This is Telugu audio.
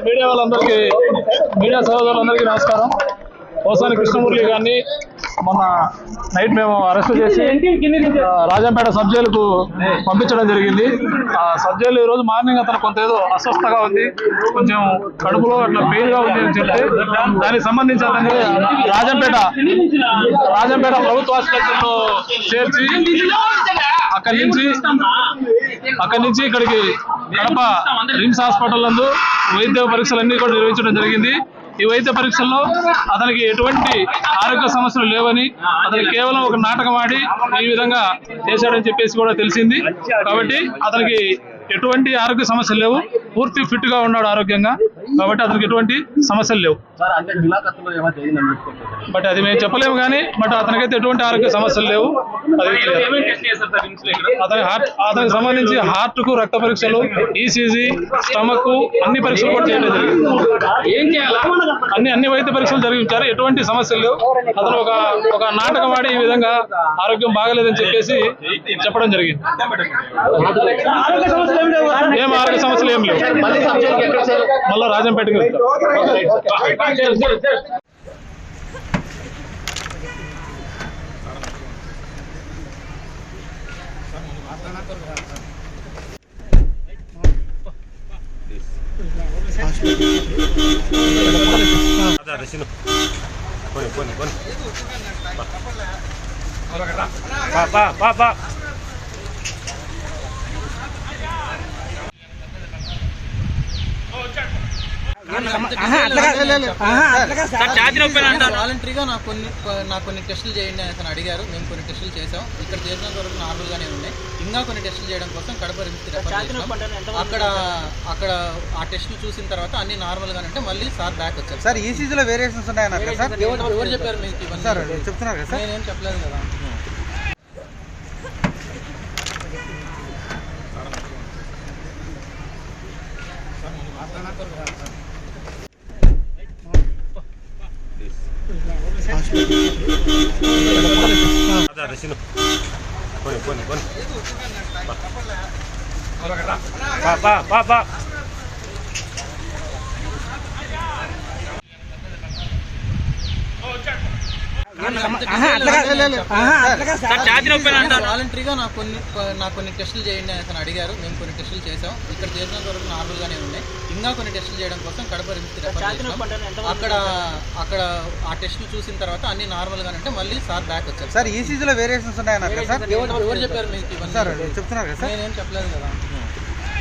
మీడియా వాళ్ళందరికీ, మీడియా సోదరులందరికీ నమస్కారం. పోసాని కృష్ణమురళి గారిని మొన్న నైట్ మేము అరెస్ట్ చేసి రాజంపేట సబ్ జైలుకు పంపించడం జరిగింది. ఆ సబ్ జైలు ఈరోజు మార్నింగ్ అతను కొంత ఏదో అస్వస్థగా ఉంది, కొంచెం కడుపులో అట్లా పెయిన్ గా ఉంది అని చెప్తే దానికి సంబంధించి అతన్ని రాజంపేట ప్రభుత్వ ఆసుపత్రిలో చేర్చి అక్కడి నుంచి ఇక్కడికి కడప రిమ్స్ హాస్పిటల్ నందు వైద్య పరీక్షలన్నీ కూడా నిర్వహించడం జరిగింది. ఈ వైద్య పరీక్షల్లో అతనికి ఎటువంటి ఆరోగ్య సమస్యలు లేవని, అతనికి కేవలం ఒక నాటకం ఆడి ఈ విధంగా చేశాడని చెప్పేసి కూడా తెలిసింది. కాబట్టి అతనికి ఎటువంటి ఆరోగ్య సమస్యలు లేవు, పూర్తి ఫిట్ గా ఉన్నాడు ఆరోగ్యంగా. కాబట్టి అతనికి ఎటువంటి సమస్యలు లేవు. బట్ అది మేము చెప్పలేము కానీ బట్ అతనికైతే ఎటువంటి ఆరోగ్య సమస్యలు లేవు. అతనికి సంబంధించి హార్ట్ కు రక్త పరీక్షలు, ఈసీజీ, స్టమక్ అన్ని పరీక్షలు కూడా చేయడం జరిగింది. అన్ని వైద్య పరీక్షలు జరిగించారు, ఎటువంటి సమస్యలు లేవు. అతను ఒక నాటకం ఆడి ఈ విధంగా ఆరోగ్యం బాగలేదని చెప్పేసి చెప్పడం జరిగింది. ఏం ఆరోగ్య సమస్యలు ఏం లేవు. మళ్ళీ రాజంపేటకి వెళ్తాం. వాలంటరీగా నాకు కొన్ని టెస్టులు చేయండి అని అడిగారు. మేము కొన్ని టెస్టులు చేసాం. ఇక్కడ చేసినంత వరకు నార్మల్ గానే ఉన్నాయి. ఇంకా కొన్ని టెస్టులు చేయడం కోసం కడప రిమ్స్ రెఫర్ చేసాం. అక్కడ ఆ టెస్టులు చూసిన తర్వాత అన్ని నార్మల్ గానే ఉంటే మళ్ళీ సార్ బ్యాక్ వచ్చారు. సార్ ఈసీజీలో వేరియేషన్స్ ఉన్నాయన్నారు సార్. ఎవరు చెప్పారు మీకు? చెప్తున్నారు కదా సార్. నేనేం చెప్పలేదు కదా. వాలంటరీగా నాకు కొన్ని టెస్టులు చేయండి అని అడిగారు. మేము కొన్ని టెస్టులు చేసాం. ఇక్కడ చేసినంత వరకు నార్మల్ గానే ఉన్నాయి. ఇంకా కొన్ని టెస్టులు చేయడం కోసం కడప రిమ్స్ రెఫర్ చేసాం. అక్కడ ఆ టెస్టులు చూసిన తర్వాత అన్ని నార్మల్ గానే ఉంటే మళ్ళీ సార్ బ్యాక్ వచ్చారు. సార్ ఈసీజీలో వేరియేషన్స్ ఉన్నాయన్నారు సార్. ఎవరు చెప్పారు మీకు? చెప్తున్నారు కదా సార్. నేనేం చెప్పలేదు కదా.